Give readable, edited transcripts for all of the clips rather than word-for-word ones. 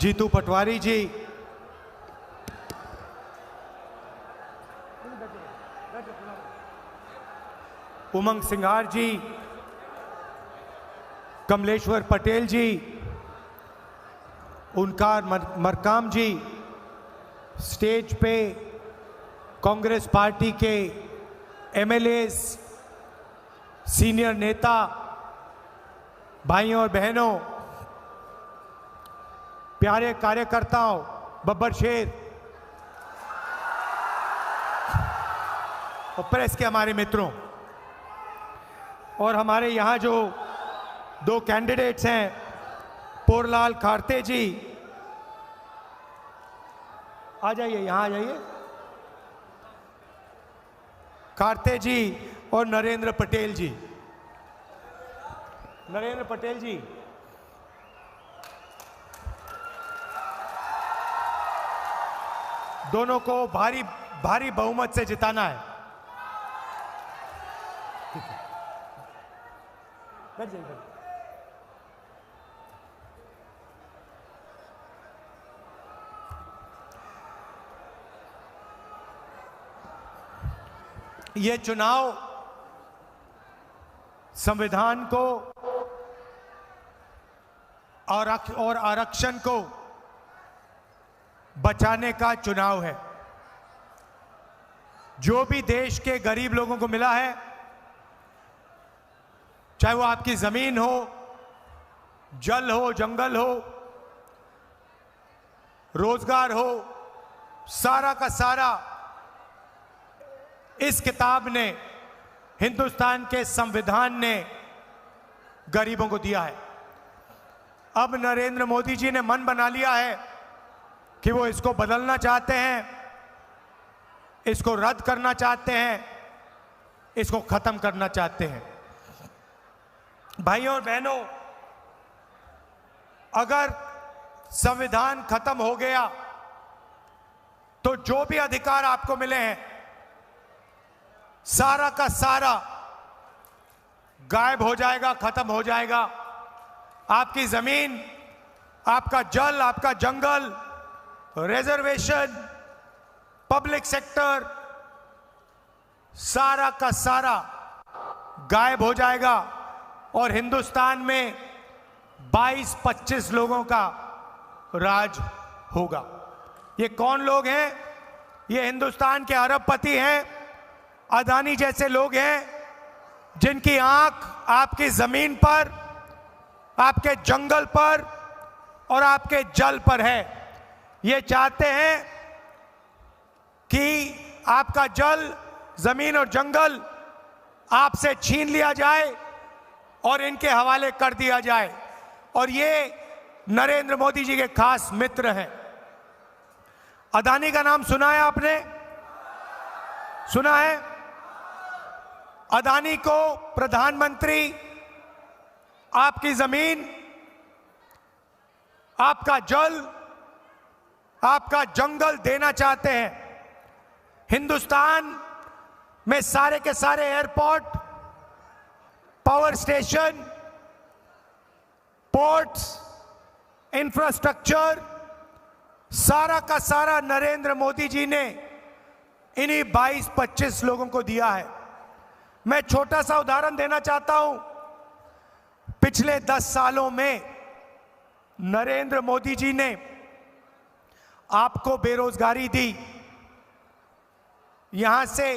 जीतू पटवारी जी, उमंग सिंघार जी, कमलेश्वर पटेल जी, उनकार मरकाम जी, stage पे Congress party के MLA, senior नेता, भाइयों और बहनों, प्यारे कार्यकर्ताओं, बब्बर शेर और प्रेस के हमारे मित्रों, और हमारे यहाँ जो दो कैंडिडेट्स हैं, पोरलाल खारते जी, आ जाइए, यहाँ आ जाइए, खारते जी और नरेंद्र पटेल जी। नरेंद्र पटेल जी, दोनों को भारी भारी बहुमत से जिताना है। बैठ जाइए। ये चुनाव संविधान को और आरक्षण को बचाने का चुनाव है। जो भी देश के गरीब लोगों को मिला है, चाहे वो आपकी जमीन हो, जल हो, जंगल हो, रोजगार हो, सारा का सारा इस किताब ने, हिंदुस्तान के संविधान ने गरीबों को दिया है। अब नरेंद्र मोदी जी ने मन बना लिया है कि वो इसको बदलना चाहते हैं, इसको रद्द करना चाहते हैं, इसको खत्म करना चाहते हैं। भाइयों और बहनों, अगर संविधान खत्म हो गया तो जो भी अधिकार आपको मिले हैं, सारा का सारा गायब हो जाएगा, खत्म हो जाएगा। आपकी जमीन, आपका जल, आपका जंगल, रिजर्वेशन, पब्लिक सेक्टर, सारा का सारा गायब हो जाएगा और हिंदुस्तान में 22-25 लोगों का राज होगा। ये कौन लोग हैं? ये हिंदुस्तान के अरबपति हैं, अदानी जैसे लोग हैं, जिनकी आंख आपकी जमीन पर, आपके जंगल पर और आपके जल पर है। ये चाहते हैं कि आपका जल, जमीन और जंगल आपसे छीन लिया जाए और इनके हवाले कर दिया जाए। और ये नरेंद्र मोदी जी के खास मित्र हैं। अदानी का नाम सुना है आपने? सुना है? अदानी को प्रधानमंत्री आपकी जमीन, आपका जल, आपका जंगल देना चाहते हैं। हिंदुस्तान में सारे के सारे airport, power station, ports, infrastructure, सारा का सारा नरेंद्र मोदी जी ने इन्हीं 22-25 लोगों को दिया है। मैं छोटा सा उदाहरण देना चाहता हूं। पिछले 10 सालों में नरेंद्र मोदी जी ने आपको बेरोजगारी दी। यहां से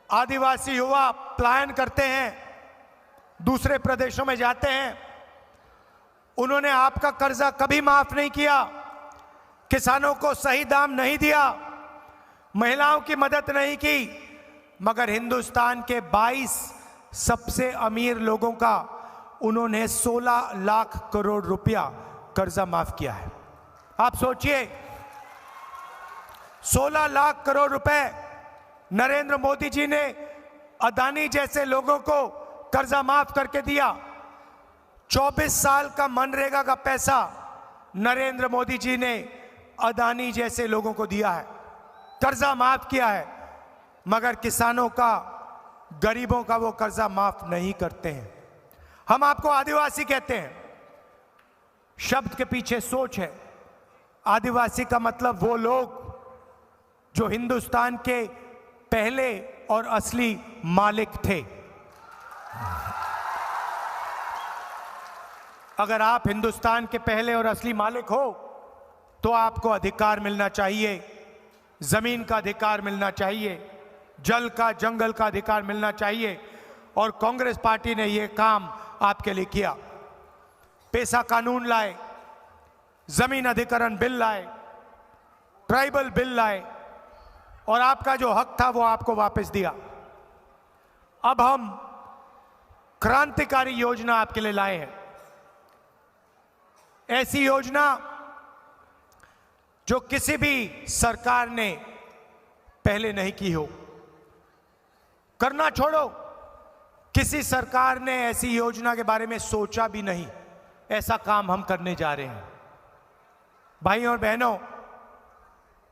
आदिवासी युवा पलायन करते हैं, दूसरे प्रदेशों में जाते हैं। उन्होंने आपका कर्जा कभी माफ नहीं किया, किसानों को सही दाम नहीं दिया, महिलाओं की मदद नहीं की, मगर हिंदुस्तान के 22 सबसे अमीर लोगों का उन्होंने 16 लाख करोड़ रुपया कर्जा माफ किया है। आप सोचिए, 16 लाख करोड़ रुपए नरेंद्र मोदी जी ने अदानी जैसे लोगों को कर्जा माफ करके दिया। 24 साल का मनरेगा का पैसा नरेंद्र मोदी जी ने अदानी जैसे लोगों को दिया है, कर्जा माफ किया है, मगर किसानों का, गरीबों का वो कर्जा माफ नहीं करते हैं। हम आपको आदिवासी कहते हैं, शब्द के पीछे सोच है। आदिवासी का मतलब वो लोग जो हिंदुस्तान के पहले और असली मालिक थे। अगर आप हिंदुस्तान के पहले और असली मालिक हो तो आपको अधिकार मिलना चाहिए, जमीन का अधिकार मिलना चाहिए, जल का, जंगल का अधिकार मिलना चाहिए। और कांग्रेस पार्टी ने यह काम आपके लिए किया। पेशा कानून लाए, जमीन अधिकरण बिल लाए, ट्राइबल बिल लाए और आपका जो हक था वो आपको वापस दिया। अब हम क्रांतिकारी योजना आपके लिए लाए हैं, ऐसी योजना जो किसी भी सरकार ने पहले नहीं की हो। करना छोड़ो, किसी सरकार ने ऐसी योजना के बारे में सोचा भी नहीं। ऐसा काम हम करने जा रहे हैं। भाइयों और बहनों,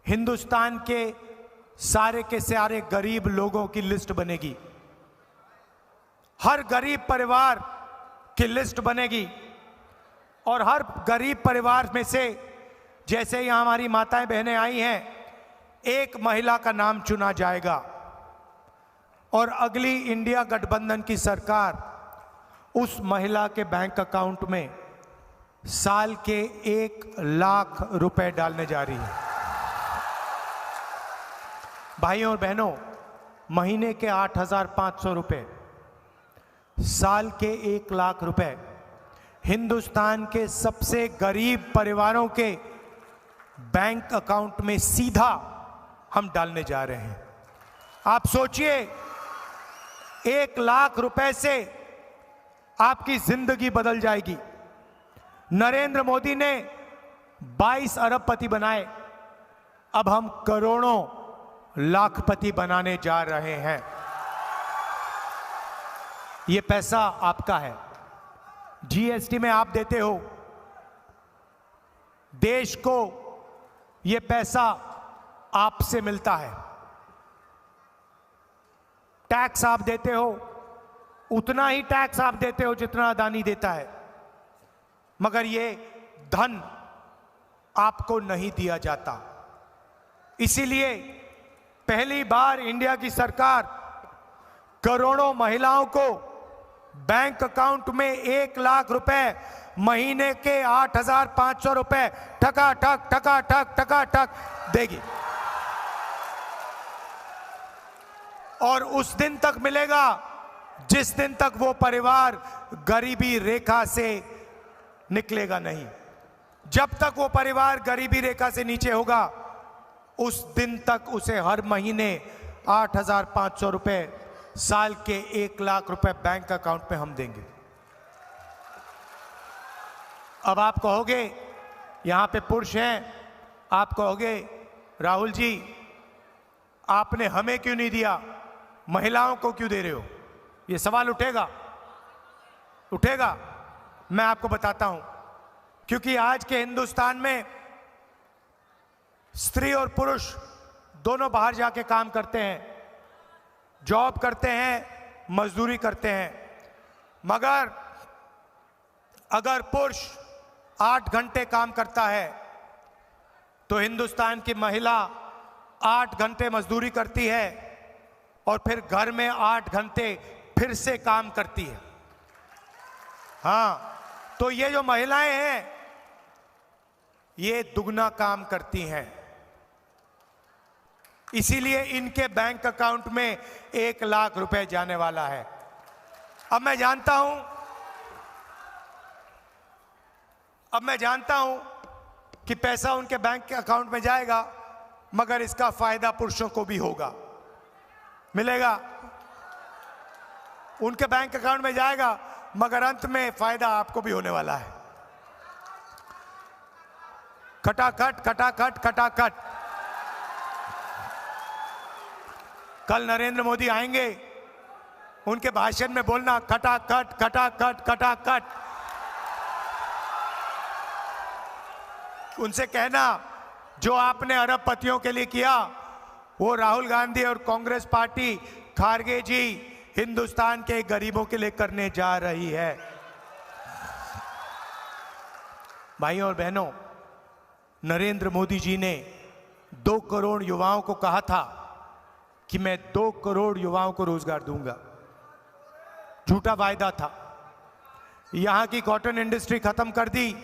हिंदुस्तान के सारे गरीब लोगों की लिस्ट बनेगी। हर गरीब परिवार की लिस्ट बनेगी और हर गरीब परिवार में से, जैसे यहां हमारी माताएं बहनें आई हैं, एक महिला का नाम चुना जाएगा और अगली इंडिया गठबंधन की सरकार उस महिला के बैंक अकाउंट में साल के 1 लाख रुपए डालने जा रही है। भाइयों और बहनों, महीने के 8,500 रुपए, साल के 1 लाख रुपए हिंदुस्तान के सबसे गरीब परिवारों के बैंक अकाउंट में सीधा हम डालने जा रहे हैं। आप सोचिए, 1 लाख रुपए से आपकी जिंदगी बदल जाएगी। नरेंद्र मोदी ने 22 अरबपति बनाए, अब हम करोड़ों लाखपति बनाने जा रहे हैं। ये पैसा आपका है, जीएसटी में आप देते हो। देश को ये पैसा आपसे मिलता है, टैक्स आप देते हो, उतना ही टैक्स आप देते हो जितना अदानी देता है, मगर ये धन आपको नहीं दिया जाता। इसीलिए पहली बार इंडिया की सरकार करोड़ों महिलाओं को बैंक अकाउंट में 1 लाख रुपए, महीने के 8,500 रुपए ठका ठक देगी। और उस दिन तक मिलेगा जिस दिन तक वो परिवार गरीबी रेखा से निकलेगा नहीं। जब तक वो परिवार गरीबी रेखा से नीचे होगा, उस दिन तक उसे हर महीने 8,500 रुपए, साल के 1 लाख रुपए बैंक अकाउंट में हम देंगे। अब आप कहोगे, यहां पे पुरुष हैं, आप कहोगे राहुल जी आपने हमें क्यों नहीं दिया, महिलाओं को क्यों दे रहे हो? ये सवाल उठेगा। मैं आपको बताता हूं, क्योंकि आज के हिंदुस्तान में स्त्री और पुरुष दोनों बाहर जाके काम करते हैं, जॉब करते हैं, मजदूरी करते हैं। मगर अगर पुरुष 8 घंटे काम करता है तो हिंदुस्तान की महिला 8 घंटे मजदूरी करती है और फिर घर में 8 घंटे फिर से काम करती है। हाँ, तो ये जो महिलाएं हैं ये दुगना काम करती हैं, इसीलिए इनके बैंक अकाउंट में 1 लाख रुपए जाने वाला है। अब मैं जानता हूं कि पैसा उनके बैंक के अकाउंट में जाएगा, मगर इसका फायदा पुरुषों को भी होगा, मिलेगा। उनके बैंक अकाउंट में जाएगा, मगर अंत में फायदा आपको भी होने वाला है। खटाखट। कल नरेंद्र मोदी आएंगे, उनके भाषण में बोलना खटाखट। उनसे कहना, जो आपने अरबपतियों के लिए किया वो राहुल गांधी और कांग्रेस पार्टी, खारगे जी हिंदुस्तान के गरीबों के लिए करने जा रही है। भाइयों और बहनों, नरेंद्र मोदी जी ने 2 करोड़ युवाओं को कहा था कि मैं 2 करोड़ युवाओं को रोजगार दूंगा। झूठा वायदा था। यहां की कॉटन इंडस्ट्री खत्म कर दी।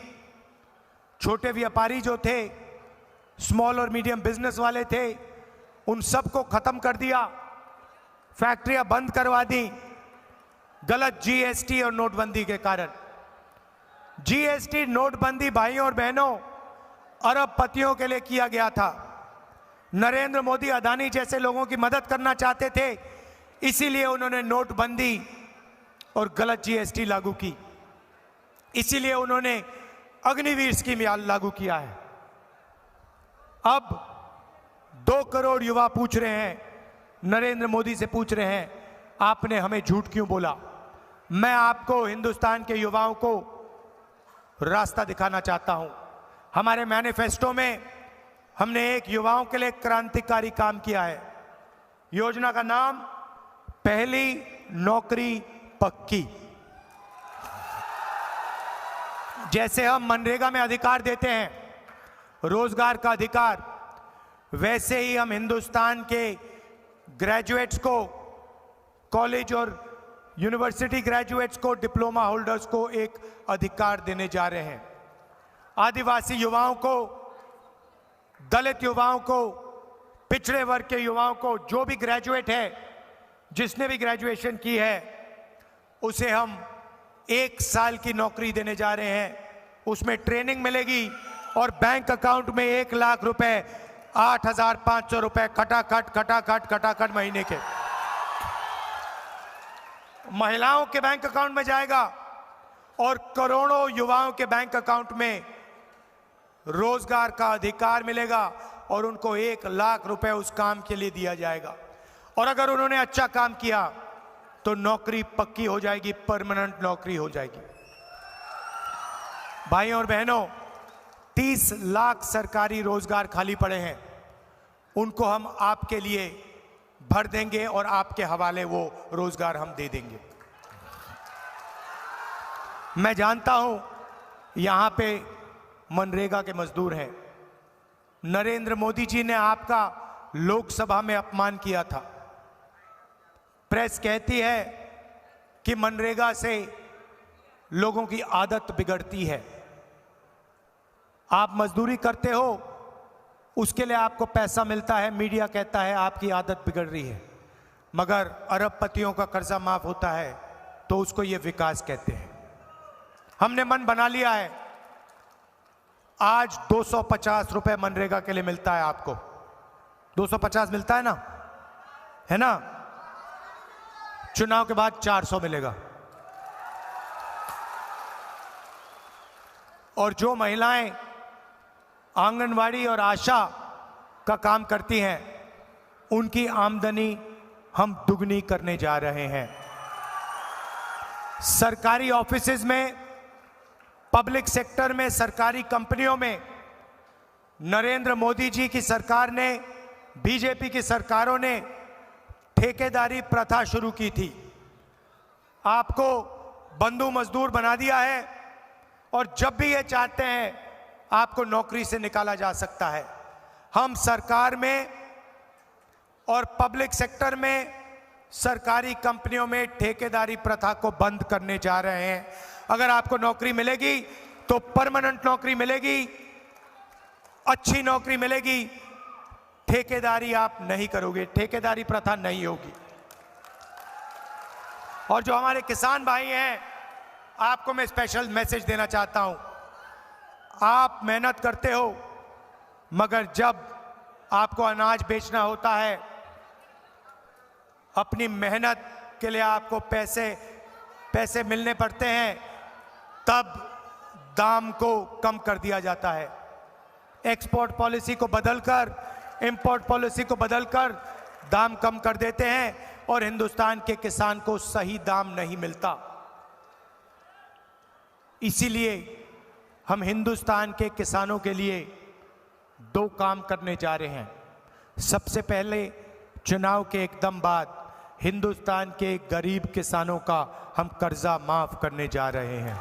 छोटे व्यापारी जो थे, स्मॉल और मीडियम बिजनेस वाले थे, उन सबको खत्म कर दिया। फैक्ट्रियां बंद करवा दी गलत जीएसटी और नोटबंदी के कारण। जीएसटी नोटबंदी भाइयों और बहनों अरबपतियों के लिए किया गया था। नरेंद्र मोदी अदानी जैसे लोगों की मदद करना चाहते थे, इसीलिए उन्होंने नोटबंदी और गलत जीएसटी लागू की। इसीलिए उन्होंने अग्निवीर स्कीम लागू किया है। अब 2 करोड़ युवा पूछ रहे हैं, नरेंद्र मोदी से पूछ रहे हैं, आपने हमें झूठ क्यों बोला? मैं आपको, हिंदुस्तान के युवाओं को रास्ता दिखाना चाहता हूं। हमारे मैनिफेस्टो में हमने एक युवाओं के लिए क्रांतिकारी काम किया है। योजना का नाम पहली नौकरी पक्की। जैसे हम मनरेगा में अधिकार देते हैं, रोजगार का अधिकार, वैसे ही हम हिंदुस्तान के ग्रेजुएट्स को, कॉलेज और यूनिवर्सिटी ग्रेजुएट्स को, डिप्लोमा होल्डर्स को एक अधिकार देने जा रहे हैं। आदिवासी युवाओं को, दलित युवाओं को, पिछड़े वर्ग के युवाओं को, जो भी ग्रेजुएट है, जिसने भी ग्रेजुएशन की है, उसे हम 1 साल की नौकरी देने जा रहे हैं। उसमें ट्रेनिंग मिलेगी और बैंक अकाउंट में 1 लाख रुपए, 8,500 रुपए खटाखट महीने के महिलाओं के बैंक अकाउंट में जाएगा और करोड़ों युवाओं के बैंक अकाउंट में रोजगार का अधिकार मिलेगा और उनको 1 लाख रुपए उस काम के लिए दिया जाएगा। और अगर उन्होंने अच्छा काम किया तो नौकरी पक्की हो जाएगी, परमानेंट नौकरी हो जाएगी। भाइयों और बहनों, 30 लाख सरकारी रोजगार खाली पड़े हैं, उनको हम आपके लिए भर देंगे और आपके हवाले वो रोजगार हम दे देंगे। मैं जानता हूं यहां पे मनरेगा के मजदूर हैं। नरेंद्र मोदी जी ने आपका लोकसभा में अपमान किया था। प्रेस कहती है कि मनरेगा से लोगों की आदत बिगड़ती है। आप मजदूरी करते हो, उसके लिए आपको पैसा मिलता है, मीडिया कहता है आपकी आदत बिगड़ रही है। मगर अरबपतियों का कर्जा माफ होता है तो उसको ये विकास कहते हैं। हमने मन बना लिया है, आज 250 रुपए मनरेगा के लिए मिलता है आपको। 250 मिलता है ना, है ना? चुनाव के बाद 400 मिलेगा। और जो महिलाएं आंगनवाड़ी और आशा का काम करती हैं, उनकी आमदनी हम दुगनी करने जा रहे हैं। सरकारी ऑफिसेज में, पब्लिक सेक्टर में, सरकारी कंपनियों में नरेंद्र मोदी जी की सरकार ने, बीजेपी की सरकारों ने ठेकेदारी प्रथा शुरू की थी। आपको बंधु मजदूर बना दिया है और जब भी ये चाहते हैं आपको नौकरी से निकाला जा सकता है। हम सरकार में और पब्लिक सेक्टर में, सरकारी कंपनियों में ठेकेदारी प्रथा को बंद करने जा रहे हैं। अगर आपको नौकरी मिलेगी तो परमानेंट नौकरी मिलेगी, अच्छी नौकरी मिलेगी। ठेकेदारी आप नहीं करोगे, ठेकेदारी प्रथा नहीं होगी। और जो हमारे किसान भाई हैं, आपको मैं स्पेशल मैसेज देना चाहता हूं। आप मेहनत करते हो, मगर जब आपको अनाज बेचना होता है, अपनी मेहनत के लिए आपको पैसे मिलने पड़ते हैं, तब दाम को कम कर दिया जाता है। एक्सपोर्ट पॉलिसी को बदलकर, इंपोर्ट पॉलिसी को बदलकर दाम कम कर देते हैं और हिंदुस्तान के किसान को सही दाम नहीं मिलता। इसीलिए हम हिंदुस्तान के किसानों के लिए 2 काम करने जा रहे हैं। सबसे पहले, चुनाव के एकदम बाद हिंदुस्तान के गरीब किसानों का हम कर्जा माफ करने जा रहे हैं।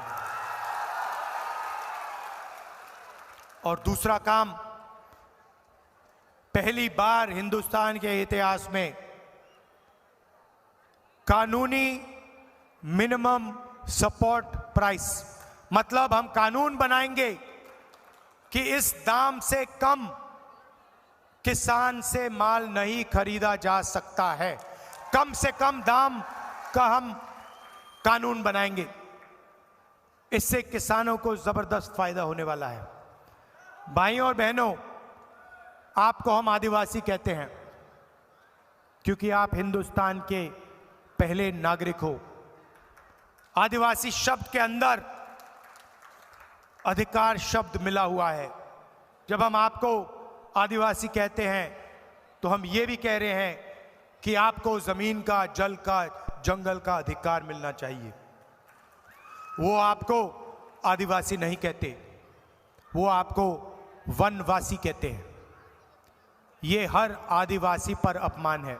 और दूसरा काम, पहली बार हिंदुस्तान के इतिहास में कानूनी मिनिमम सपोर्ट प्राइस, मतलब हम कानून बनाएंगे कि इस दाम से कम किसान से माल नहीं खरीदा जा सकता है। कम से कम दाम का हम कानून बनाएंगे। इससे किसानों को जबरदस्त फायदा होने वाला है। भाइयों और बहनों, आपको हम आदिवासी कहते हैं क्योंकि आप हिंदुस्तान के पहले नागरिक हो। आदिवासी शब्द के अंदर अधिकार शब्द मिला हुआ है। जब हम आपको आदिवासी कहते हैं तो हम ये भी कह रहे हैं कि आपको जमीन का, जल का, जंगल का अधिकार मिलना चाहिए। वो आपको आदिवासी नहीं कहते, वो आपको वनवासी कहते हैं। ये हर आदिवासी पर अपमान है।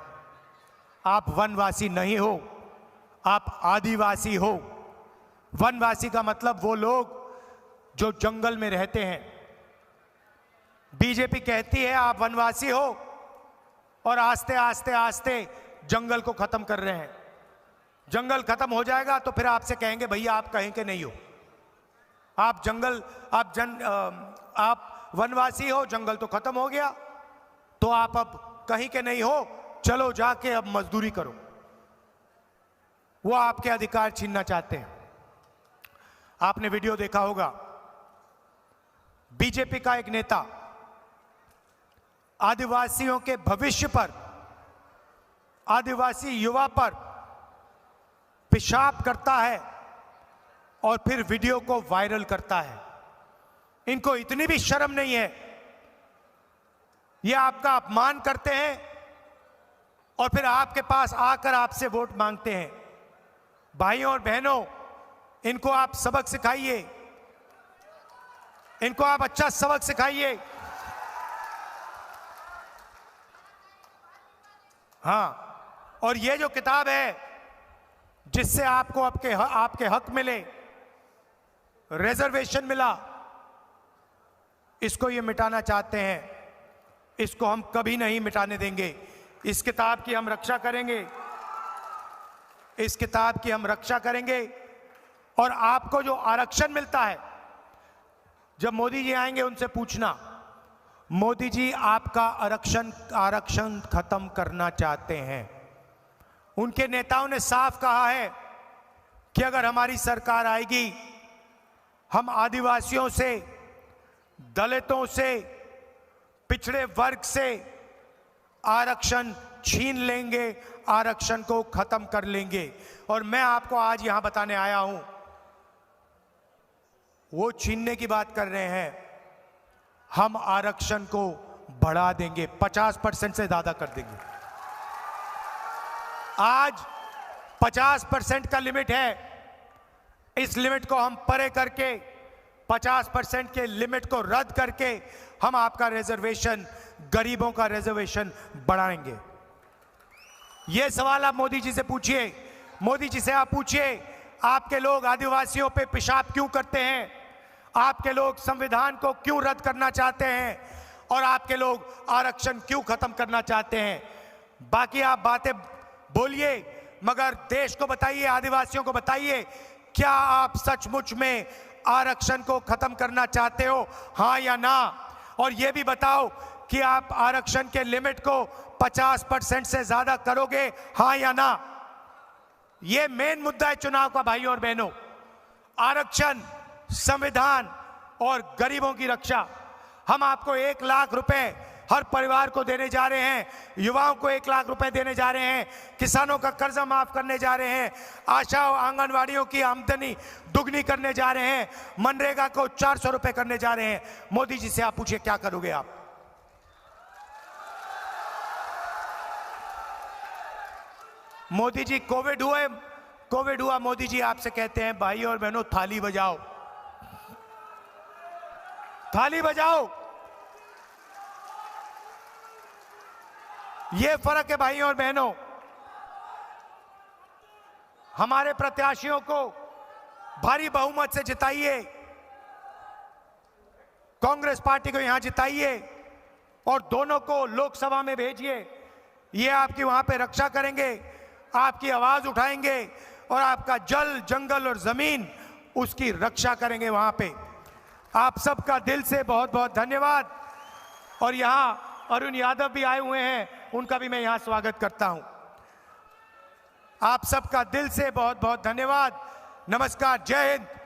आप वनवासी नहीं हो, आप आदिवासी हो। वनवासी का मतलब वो लोग जो जंगल में रहते हैं। बीजेपी कहती है आप वनवासी हो और आस्ते आस्ते आस्ते जंगल को खत्म कर रहे हैं। जंगल खत्म हो जाएगा तो फिर आपसे कहेंगे भैया आप कहीं के नहीं हो, आप जंगल, आप वनवासी हो, जंगल तो खत्म हो गया, तो आप अब कहीं के नहीं हो, चलो जाके अब मजदूरी करो। वो आपके अधिकार छीनना चाहते हैं। आपने वीडियो देखा होगा, बीजेपी का एक नेता आदिवासियों के भविष्य पर, आदिवासी युवा पर पेशाब करता है और फिर वीडियो को वायरल करता है। इनको इतनी भी शर्म नहीं है। ये आपका अपमान करते हैं और फिर आपके पास आकर आपसे वोट मांगते हैं। भाइयों और बहनों, इनको आप सबक सिखाइए, इनको आप अच्छा सबक सिखाइए। हाँ, और ये जो किताब है जिससे आपको आपके हक मिले, रिजर्वेशन मिला, इसको ये मिटाना चाहते हैं। इसको हम कभी नहीं मिटाने देंगे। इस किताब की हम रक्षा करेंगे, इस किताब की हम रक्षा करेंगे। और आपको जो आरक्षण मिलता है, जब मोदी जी आएंगे उनसे पूछना, मोदी जी आपका आरक्षण खत्म करना चाहते हैं। उनके नेताओं ने साफ कहा है कि अगर हमारी सरकार आएगी, हम आदिवासियों से, दलितों से, पिछड़े वर्ग से आरक्षण छीन लेंगे, आरक्षण को खत्म कर लेंगे। और मैं आपको आज यहां बताने आया हूं, वो छीनने की बात कर रहे हैं, हम आरक्षण को बढ़ा देंगे, 50% से ज्यादा कर देंगे। आज 50% का लिमिट है। इस लिमिट को हम परे करके 50% के लिमिट को रद्द करके हम आपका रिजर्वेशन, गरीबों का रिजर्वेशन बढ़ाएंगे। यह सवाल आप मोदी जी से पूछिए। मोदी जी से आप पूछिए, आपके लोग आदिवासियों पे पेशाब क्यों करते हैं? आपके लोग संविधान को क्यों रद्द करना चाहते हैं? और आपके लोग आरक्षण क्यों खत्म करना चाहते हैं? बाकी आप बातें बोलिए, मगर देश को बताइए, आदिवासियों को बताइए, क्या आप सचमुच में आरक्षण को खत्म करना चाहते हो, हाँ या ना? और यह भी बताओ कि आप आरक्षण के लिमिट को 50% से ज्यादा करोगे, हाँ या ना? यह मेन मुद्दा है चुनाव का। भाइयों और बहनों, आरक्षण, संविधान और गरीबों की रक्षा। हम आपको 1 लाख रुपए हर परिवार को देने जा रहे हैं, युवाओं को 1 लाख रुपए देने जा रहे हैं, किसानों का कर्जा माफ करने जा रहे हैं, आशा और आंगनवाड़ियों की आमदनी दुगनी करने जा रहे हैं, मनरेगा को 400 रुपए करने जा रहे हैं। मोदी जी से आप पूछिए क्या करोगे आप? मोदी जी, कोविड हुआ, मोदी जी आपसे कहते हैं भाई और बहनों थाली बजाओ, थाली बजाओ। ये फर्क है भाइयों और बहनों। हमारे प्रत्याशियों को भारी बहुमत से जिताइए, कांग्रेस पार्टी को यहां जिताइए और दोनों को लोकसभा में भेजिए। ये आपकी वहां पे रक्षा करेंगे, आपकी आवाज उठाएंगे और आपका जल, जंगल और जमीन उसकी रक्षा करेंगे वहां पे। आप सबका दिल से बहुत बहुत धन्यवाद। और यहां अरुण यादव भी आए हुए हैं, उनका भी मैं यहां स्वागत करता हूं। आप सबका दिल से बहुत बहुत धन्यवाद। नमस्कार, जय हिंद।